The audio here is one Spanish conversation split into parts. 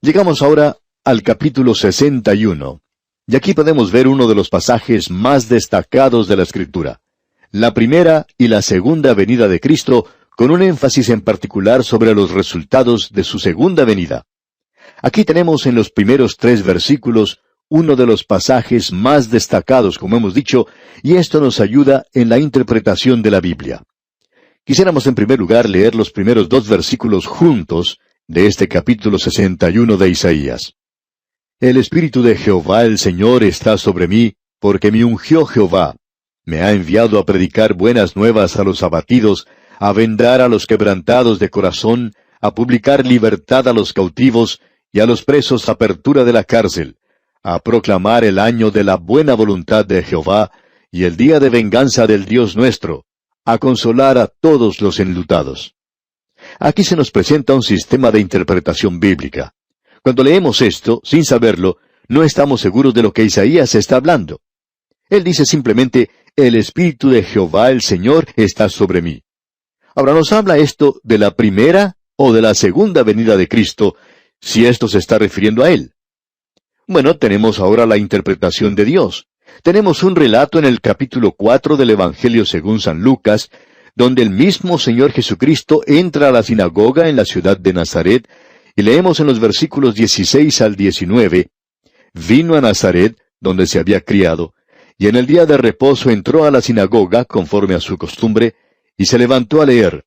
Llegamos ahora al capítulo 61, y aquí podemos ver uno de los pasajes más destacados de la Escritura. La primera y la segunda venida de Cristo, con un énfasis en particular sobre los resultados de su segunda venida. Aquí tenemos en los primeros 3 versículos uno de los pasajes más destacados, como hemos dicho, y esto nos ayuda en la interpretación de la Biblia. Quisiéramos en primer lugar leer los primeros 2 versículos juntos de este capítulo 61 de Isaías. El Espíritu de Jehová el Señor está sobre mí, porque me ungió Jehová. Me ha enviado a predicar buenas nuevas a los abatidos, a vendar a los quebrantados de corazón, a publicar libertad a los cautivos, y a los presos apertura de la cárcel, a proclamar el año de la buena voluntad de Jehová, y el día de venganza del Dios nuestro, a consolar a todos los enlutados. Aquí se nos presenta un sistema de interpretación bíblica. Cuando leemos esto, sin saberlo, no estamos seguros de lo que Isaías está hablando. Él dice simplemente, el Espíritu de Jehová el Señor está sobre mí. Ahora, ¿nos habla esto de la primera o de la segunda venida de Cristo, si esto se está refiriendo a Él? Bueno, tenemos ahora la interpretación de Dios. Tenemos un relato en el capítulo 4 del Evangelio según San Lucas, donde el mismo Señor Jesucristo entra a la sinagoga en la ciudad de Nazaret, y leemos en los versículos 16 al 19, «Vino a Nazaret, donde se había criado, y en el día de reposo entró a la sinagoga, conforme a su costumbre, y se levantó a leer.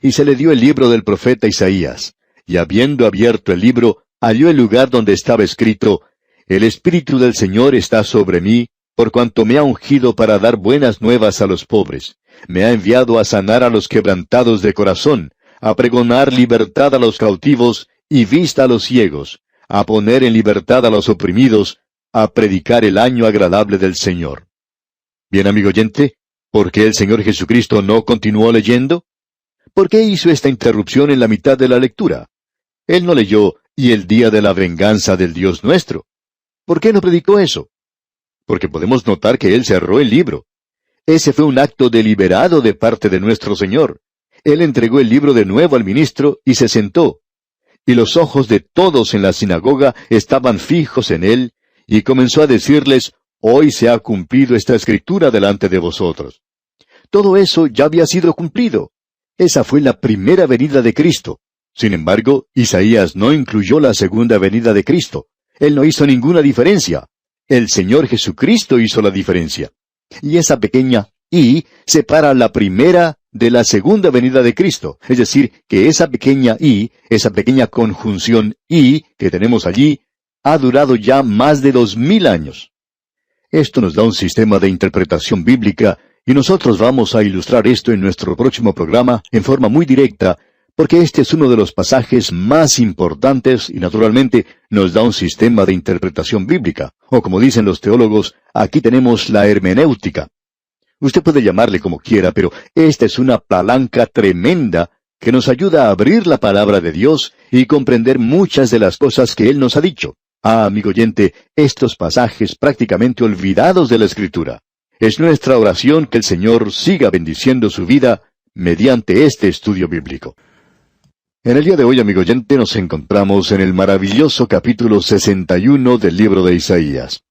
Y se le dio el libro del profeta Isaías, y habiendo abierto el libro, halló el lugar donde estaba escrito, El Espíritu del Señor está sobre mí, por cuanto me ha ungido para dar buenas nuevas a los pobres. Me ha enviado a sanar a los quebrantados de corazón, a pregonar libertad a los cautivos y vista a los ciegos, a poner en libertad a los oprimidos, a predicar el año agradable del Señor». Bien, amigo oyente, ¿por qué el Señor Jesucristo no continuó leyendo? ¿Por qué hizo esta interrupción en la mitad de la lectura? Él no leyó, «y el día de la venganza del Dios nuestro». ¿Por qué no predicó eso? Porque podemos notar que Él cerró el libro. Ese fue un acto deliberado de parte de nuestro Señor. Él entregó el libro de nuevo al ministro y se sentó. Y los ojos de todos en la sinagoga estaban fijos en Él, y comenzó a decirles, «Hoy se ha cumplido esta escritura delante de vosotros». Todo eso ya había sido cumplido. Esa fue la primera venida de Cristo. Sin embargo, Isaías no incluyó la segunda venida de Cristo. Él no hizo ninguna diferencia. El Señor Jesucristo hizo la diferencia. Y esa pequeña «y» separa la primera de la segunda venida de Cristo. Es decir, que esa pequeña «y», esa pequeña conjunción «y» que tenemos allí, ha durado ya más de 2000 años. Esto nos da un sistema de interpretación bíblica, y nosotros vamos a ilustrar esto en nuestro próximo programa en forma muy directa, porque este es uno de los pasajes más importantes y naturalmente nos da un sistema de interpretación bíblica. O como dicen los teólogos, aquí tenemos la hermenéutica. Usted puede llamarle como quiera, pero esta es una palanca tremenda que nos ayuda a abrir la palabra de Dios y comprender muchas de las cosas que Él nos ha dicho. Amigo oyente, estos pasajes prácticamente olvidados de la Escritura. Es nuestra oración que el Señor siga bendiciendo su vida mediante este estudio bíblico. En el día de hoy, amigo oyente, nos encontramos en el maravilloso capítulo 61 del libro de Isaías.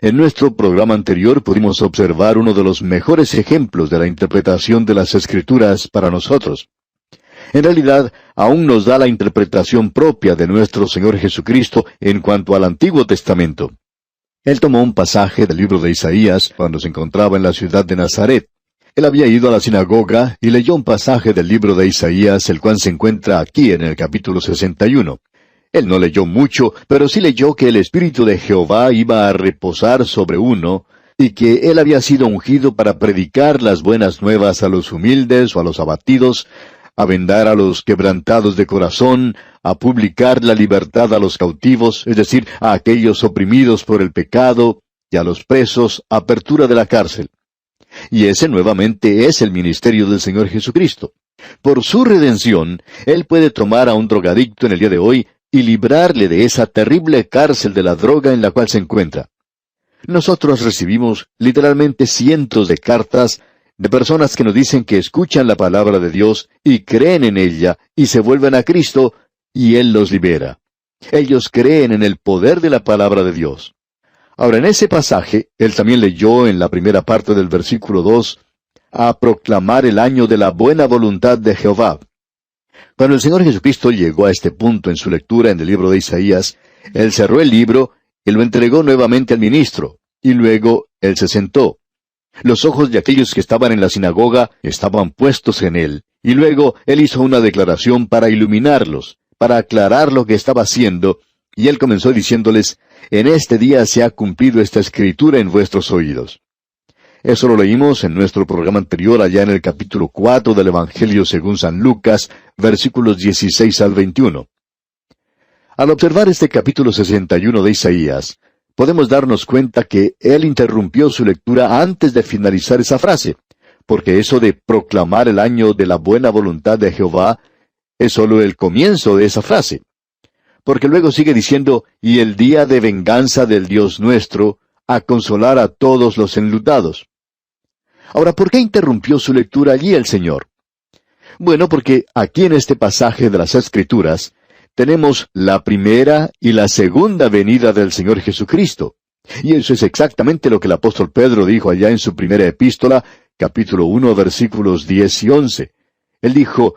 En nuestro programa anterior pudimos observar uno de los mejores ejemplos de la interpretación de las Escrituras para nosotros. En realidad, aún nos da la interpretación propia de nuestro Señor Jesucristo en cuanto al Antiguo Testamento. Él tomó un pasaje del libro de Isaías cuando se encontraba en la ciudad de Nazaret. Él había ido a la sinagoga y leyó un pasaje del libro de Isaías, el cual se encuentra aquí en el capítulo 61. Él no leyó mucho, pero sí leyó que el Espíritu de Jehová iba a reposar sobre uno, y que él había sido ungido para predicar las buenas nuevas a los humildes o a los abatidos, a vendar a los quebrantados de corazón, a publicar la libertad a los cautivos, es decir, a aquellos oprimidos por el pecado, y a los presos, apertura de la cárcel. Y ese nuevamente es el ministerio del Señor Jesucristo. Por su redención, Él puede tomar a un drogadicto en el día de hoy y librarle de esa terrible cárcel de la droga en la cual se encuentra. Nosotros recibimos literalmente cientos de cartas de personas que nos dicen que escuchan la palabra de Dios y creen en ella y se vuelven a Cristo y Él los libera. Ellos creen en el poder de la palabra de Dios. Ahora, en ese pasaje, él también leyó en la primera parte del versículo 2, a proclamar el año de la buena voluntad de Jehová. Cuando el Señor Jesucristo llegó a este punto en su lectura en el libro de Isaías, él cerró el libro y lo entregó nuevamente al ministro, y luego él se sentó. Los ojos de aquellos que estaban en la sinagoga estaban puestos en él, y luego él hizo una declaración para iluminarlos, para aclarar lo que estaba haciendo, y él comenzó diciéndoles, en este día se ha cumplido esta escritura en vuestros oídos. Eso lo leímos en nuestro programa anterior, allá en el capítulo 4 del Evangelio según San Lucas, versículos 16 al 21. Al observar este capítulo 61 de Isaías, podemos darnos cuenta que él interrumpió su lectura antes de finalizar esa frase, porque eso de proclamar el año de la buena voluntad de Jehová es solo el comienzo de esa frase. Porque luego sigue diciendo, y el día de venganza del Dios nuestro, a consolar a todos los enlutados. Ahora, ¿por qué interrumpió su lectura allí el Señor? Bueno, porque aquí en este pasaje de las Escrituras tenemos la primera y la segunda venida del Señor Jesucristo. Y eso es exactamente lo que el apóstol Pedro dijo allá en su primera epístola, capítulo 1, versículos 10 y 11. Él dijo,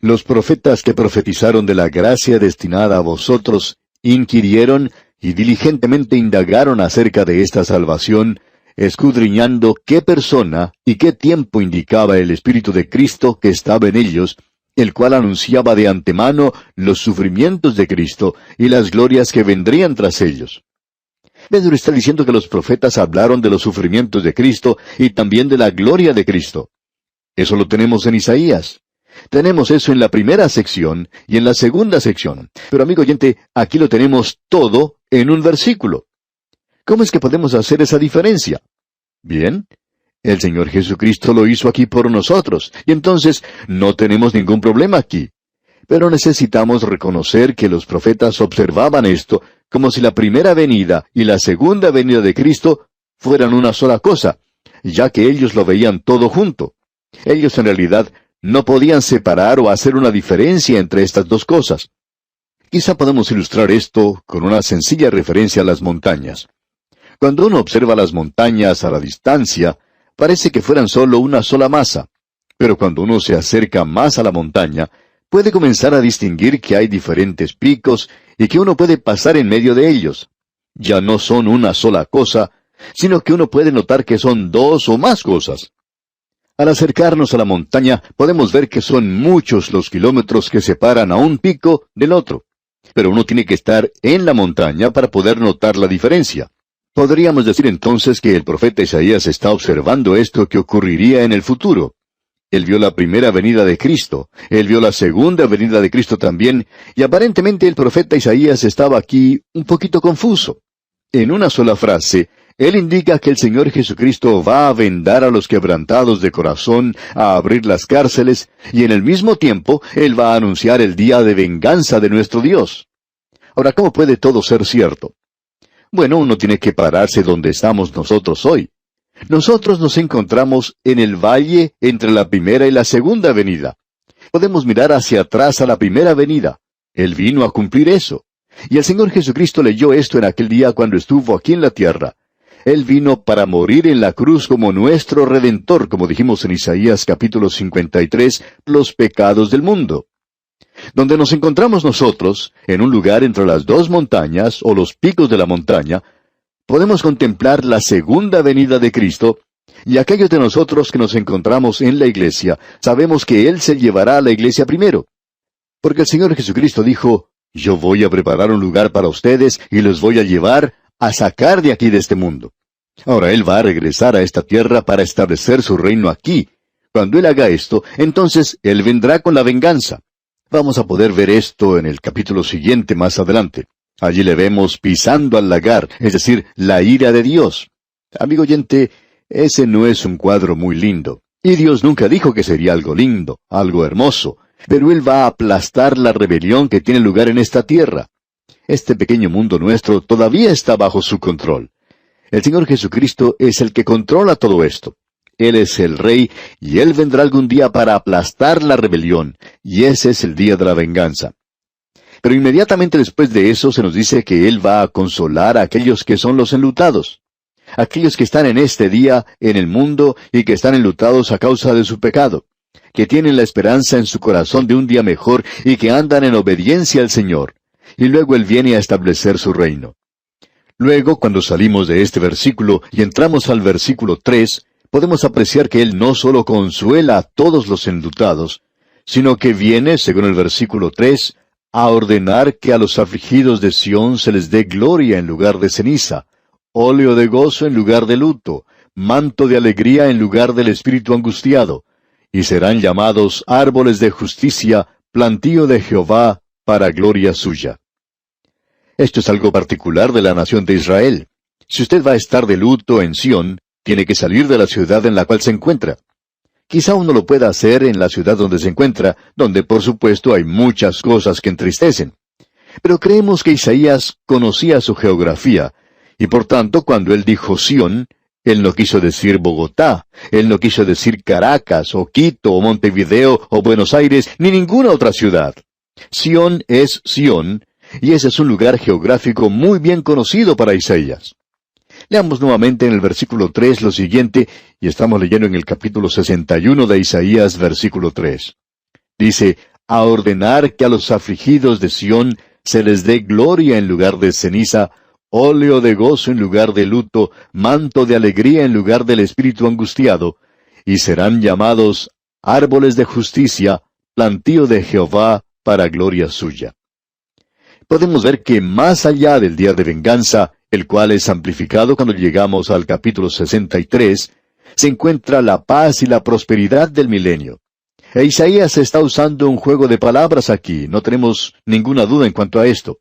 los profetas que profetizaron de la gracia destinada a vosotros inquirieron y diligentemente indagaron acerca de esta salvación, escudriñando qué persona y qué tiempo indicaba el Espíritu de Cristo que estaba en ellos, el cual anunciaba de antemano los sufrimientos de Cristo y las glorias que vendrían tras ellos. Pedro está diciendo que los profetas hablaron de los sufrimientos de Cristo y también de la gloria de Cristo. Eso lo tenemos en Isaías. Tenemos eso en la primera sección y en la segunda sección. Pero amigo oyente, aquí lo tenemos todo en un versículo. ¿Cómo es que podemos hacer esa diferencia? Bien, el Señor Jesucristo lo hizo aquí por nosotros, y entonces no tenemos ningún problema aquí. Pero necesitamos reconocer que los profetas observaban esto como si la primera venida y la segunda venida de Cristo fueran una sola cosa, ya que ellos lo veían todo junto. Ellos en realidad no podían separar o hacer una diferencia entre estas dos cosas. Quizá podemos ilustrar esto con una sencilla referencia a las montañas. Cuando uno observa las montañas a la distancia, parece que fueran solo una sola masa. Pero cuando uno se acerca más a la montaña, puede comenzar a distinguir que hay diferentes picos y que uno puede pasar en medio de ellos. Ya no son una sola cosa, sino que uno puede notar que son dos o más cosas. Al acercarnos a la montaña, podemos ver que son muchos los kilómetros que separan a un pico del otro. Pero uno tiene que estar en la montaña para poder notar la diferencia. Podríamos decir entonces que el profeta Isaías está observando esto que ocurriría en el futuro. Él vio la primera venida de Cristo, él vio la segunda venida de Cristo también, y aparentemente el profeta Isaías estaba aquí un poquito confuso. En una sola frase, él indica que el Señor Jesucristo va a vendar a los quebrantados de corazón, a abrir las cárceles, y en el mismo tiempo, él va a anunciar el día de venganza de nuestro Dios. Ahora, ¿cómo puede todo ser cierto? Bueno, uno tiene que pararse donde estamos nosotros hoy. Nosotros nos encontramos en el valle entre la primera y la segunda venida. Podemos mirar hacia atrás a la primera venida. Él vino a cumplir eso. Y el Señor Jesucristo leyó esto en aquel día cuando estuvo aquí en la tierra. Él vino para morir en la cruz como nuestro Redentor, como dijimos en Isaías capítulo 53, los pecados del mundo. Donde nos encontramos nosotros, en un lugar entre las dos montañas, o los picos de la montaña, podemos contemplar la segunda venida de Cristo, y aquellos de nosotros que nos encontramos en la iglesia, sabemos que Él se llevará a la iglesia primero. Porque el Señor Jesucristo dijo, yo voy a preparar un lugar para ustedes y los voy a llevar a sacar de aquí de este mundo. Ahora Él va a regresar a esta tierra para establecer su reino aquí. Cuando Él haga esto, entonces Él vendrá con la venganza. Vamos a poder ver esto en el capítulo siguiente más adelante. Allí le vemos pisando al lagar, es decir, la ira de Dios. Amigo oyente, ese no es un cuadro muy lindo. Y Dios nunca dijo que sería algo lindo, algo hermoso. Pero Él va a aplastar la rebelión que tiene lugar en esta tierra. Este pequeño mundo nuestro todavía está bajo su control. El Señor Jesucristo es el que controla todo esto. Él es el Rey, y Él vendrá algún día para aplastar la rebelión, y ese es el día de la venganza. Pero inmediatamente después de eso se nos dice que Él va a consolar a aquellos que son los enlutados. Aquellos que están en este día en el mundo y que están enlutados a causa de su pecado, que tienen la esperanza en su corazón de un día mejor y que andan en obediencia al Señor. Y luego Él viene a establecer su reino. Luego, cuando salimos de este versículo y entramos al versículo 3, podemos apreciar que Él no solo consuela a todos los enlutados, sino que viene, según el versículo 3, a ordenar que a los afligidos de Sión se les dé gloria en lugar de ceniza, óleo de gozo en lugar de luto, manto de alegría en lugar del espíritu angustiado, y serán llamados árboles de justicia, plantío de Jehová, para gloria suya. Esto es algo particular de la nación de Israel. Si usted va a estar de luto en Sión, tiene que salir de la ciudad en la cual se encuentra. Quizá uno lo pueda hacer en la ciudad donde se encuentra, donde por supuesto hay muchas cosas que entristecen. Pero creemos que Isaías conocía su geografía, y por tanto cuando él dijo Sión, él no quiso decir Bogotá, él no quiso decir Caracas, o Quito, o Montevideo, o Buenos Aires, ni ninguna otra ciudad. Sión es Sión, y ese es un lugar geográfico muy bien conocido para Isaías. Leamos nuevamente en el versículo 3 lo siguiente, y estamos leyendo en el capítulo 61 de Isaías, versículo 3. Dice, a ordenar que a los afligidos de Sión se les dé gloria en lugar de ceniza, óleo de gozo en lugar de luto, manto de alegría en lugar del espíritu angustiado, y serán llamados árboles de justicia, plantío de Jehová, para gloria suya. Podemos ver que más allá del día de venganza, el cual es amplificado cuando llegamos al capítulo 63, se encuentra la paz y la prosperidad del milenio. E Isaías está usando un juego de palabras aquí, no tenemos ninguna duda en cuanto a esto.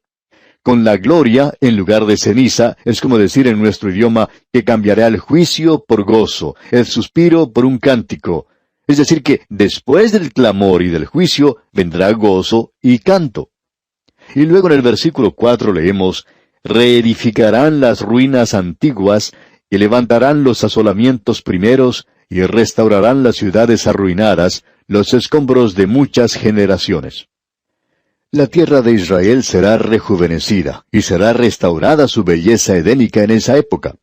Con la gloria, en lugar de ceniza, es como decir en nuestro idioma que cambiará el juicio por gozo, el suspiro por un cántico. Es decir que después del clamor y del juicio vendrá gozo y canto. Y luego en el versículo 4 leemos, reedificarán las ruinas antiguas, y levantarán los asolamientos primeros, y restaurarán las ciudades arruinadas, los escombros de muchas generaciones. La tierra de Israel será rejuvenecida, y será restaurada su belleza edénica en esa época.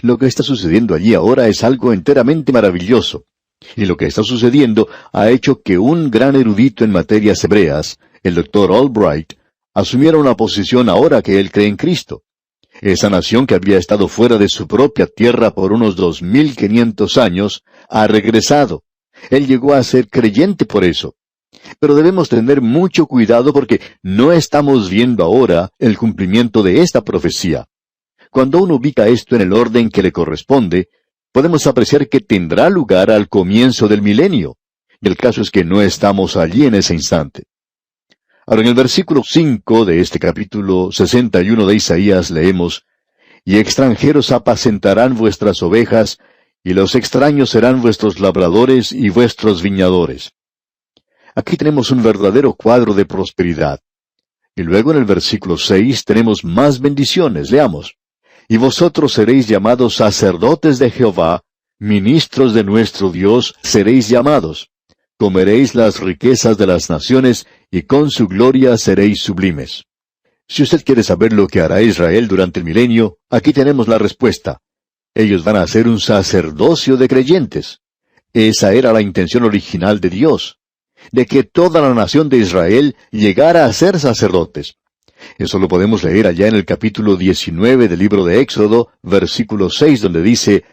Lo que está sucediendo allí ahora es algo enteramente maravilloso. Y lo que está sucediendo ha hecho que un gran erudito en materias hebreas, el Dr. Albright, asumiera una posición ahora que él cree en Cristo. Esa nación que había estado fuera de su propia tierra por unos 2500 años, ha regresado. Él llegó a ser creyente por eso. Pero debemos tener mucho cuidado porque no estamos viendo ahora el cumplimiento de esta profecía. Cuando uno ubica esto en el orden que le corresponde, podemos apreciar que tendrá lugar al comienzo del milenio. Y el caso es que no estamos allí en ese instante. Ahora en el versículo 5 de este capítulo 61 de Isaías leemos, y extranjeros apacentarán vuestras ovejas, y los extraños serán vuestros labradores y vuestros viñadores. Aquí tenemos un verdadero cuadro de prosperidad. Y luego en el versículo 6 tenemos más bendiciones, leamos. Y vosotros seréis llamados sacerdotes de Jehová, ministros de nuestro Dios seréis llamados. Comeréis las riquezas de las naciones, y con su gloria seréis sublimes. Si usted quiere saber lo que hará Israel durante el milenio, aquí tenemos la respuesta. Ellos van a ser un sacerdocio de creyentes. Esa era la intención original de Dios, de que toda la nación de Israel llegara a ser sacerdotes. Eso lo podemos leer allá en el capítulo 19 del libro de Éxodo, versículo 6, donde dice,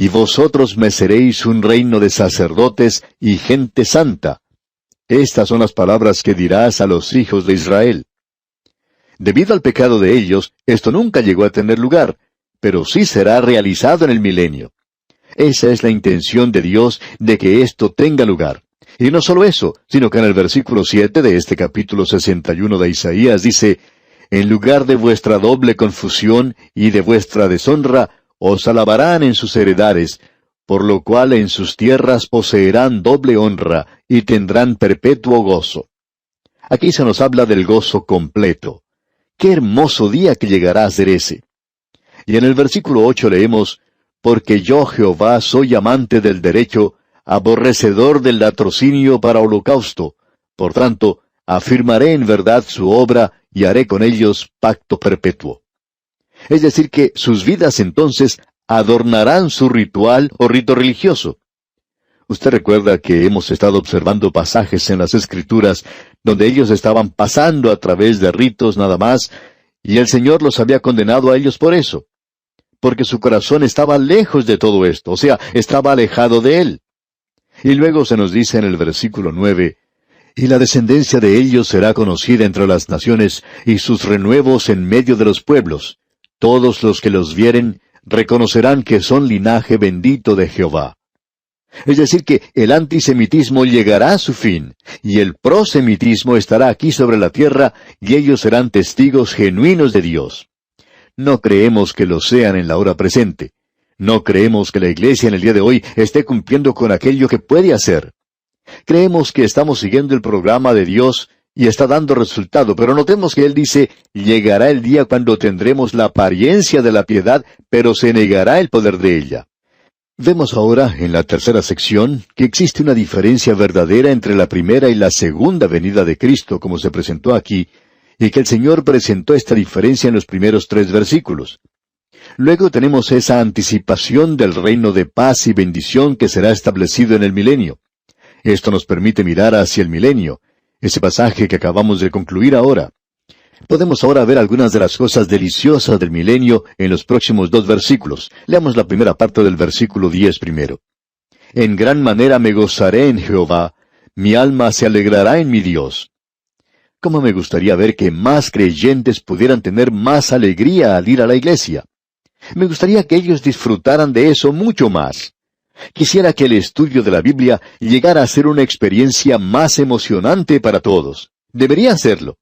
y vosotros me seréis un reino de sacerdotes y gente santa. Estas son las palabras que dirás a los hijos de Israel. Debido al pecado de ellos, esto nunca llegó a tener lugar, pero sí será realizado en el milenio. Esa es la intención de Dios de que esto tenga lugar. Y no solo eso, sino que en el versículo 7 de este capítulo 61 de Isaías dice, en lugar de vuestra doble confusión y de vuestra deshonra, os alabarán en sus heredades, por lo cual en sus tierras poseerán doble honra y tendrán perpetuo gozo. Aquí se nos habla del gozo completo. ¡Qué hermoso día que llegará a ser ese! Y en el versículo 8 leemos, porque yo Jehová soy amante del derecho, aborrecedor del latrocinio para holocausto. Por tanto, afirmaré en verdad su obra y haré con ellos pacto perpetuo. Es decir, que sus vidas entonces adornarán su ritual o rito religioso. Usted recuerda que hemos estado observando pasajes en las Escrituras donde ellos estaban pasando a través de ritos nada más, y el Señor los había condenado a ellos por eso, porque su corazón estaba lejos de todo esto, o sea, estaba alejado de Él. Y luego se nos dice en el versículo 9, «Y la descendencia de ellos será conocida entre las naciones, y sus renuevos en medio de los pueblos. Todos los que los vieren reconocerán que son linaje bendito de Jehová». Es decir, que el antisemitismo llegará a su fin, y el prosemitismo estará aquí sobre la tierra, y ellos serán testigos genuinos de Dios. No creemos que lo sean en la hora presente. No creemos que la Iglesia en el día de hoy esté cumpliendo con aquello que puede hacer. Creemos que estamos siguiendo el programa de Dios y está dando resultado, pero notemos que Él dice, llegará el día cuando tendremos la apariencia de la piedad, pero se negará el poder de ella. Vemos ahora, en la tercera sección, que existe una diferencia verdadera entre la primera y la segunda venida de Cristo, como se presentó aquí, y que el Señor presentó esta diferencia en los primeros 3 versículos. Luego tenemos esa anticipación del reino de paz y bendición que será establecido en el milenio. Esto nos permite mirar hacia el milenio, ese pasaje que acabamos de concluir ahora. Podemos ahora ver algunas de las cosas deliciosas del milenio en los próximos 2 versículos. Leamos la primera parte del versículo 10 primero. «En gran manera me gozaré en Jehová, mi alma se alegrará en mi Dios». ¿Cómo me gustaría ver que más creyentes pudieran tener más alegría al ir a la iglesia? Me gustaría que ellos disfrutaran de eso mucho más. Quisiera que el estudio de la Biblia llegara a ser una experiencia más emocionante para todos. Debería serlo.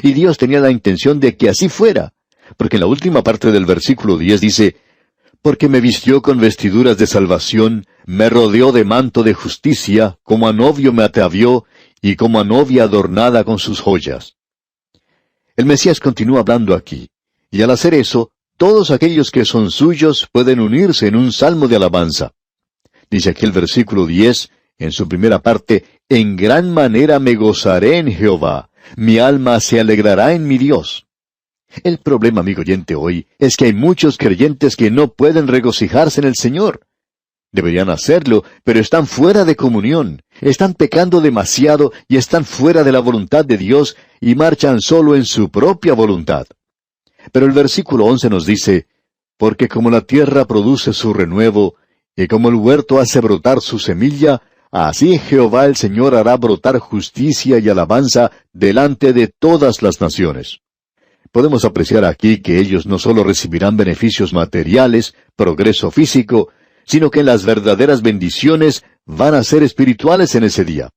Y Dios tenía la intención de que así fuera, porque en la última parte del versículo 10 dice, «Porque me vistió con vestiduras de salvación, me rodeó de manto de justicia, como a novio me atavió, y como a novia adornada con sus joyas». El Mesías continúa hablando aquí, y al hacer eso, todos aquellos que son suyos pueden unirse en un salmo de alabanza. Dice aquí el versículo 10, en su primera parte, «En gran manera me gozaré en Jehová, mi alma se alegrará en mi Dios». El problema, amigo oyente, hoy es que hay muchos creyentes que no pueden regocijarse en el Señor. Deberían hacerlo, pero están fuera de comunión, están pecando demasiado y están fuera de la voluntad de Dios y marchan solo en su propia voluntad. Pero el versículo 11 nos dice, «Porque como la tierra produce su renuevo, y como el huerto hace brotar su semilla, así Jehová el Señor hará brotar justicia y alabanza delante de todas las naciones». Podemos apreciar aquí que ellos no solo recibirán beneficios materiales, progreso físico, sino que las verdaderas bendiciones van a ser espirituales en ese día.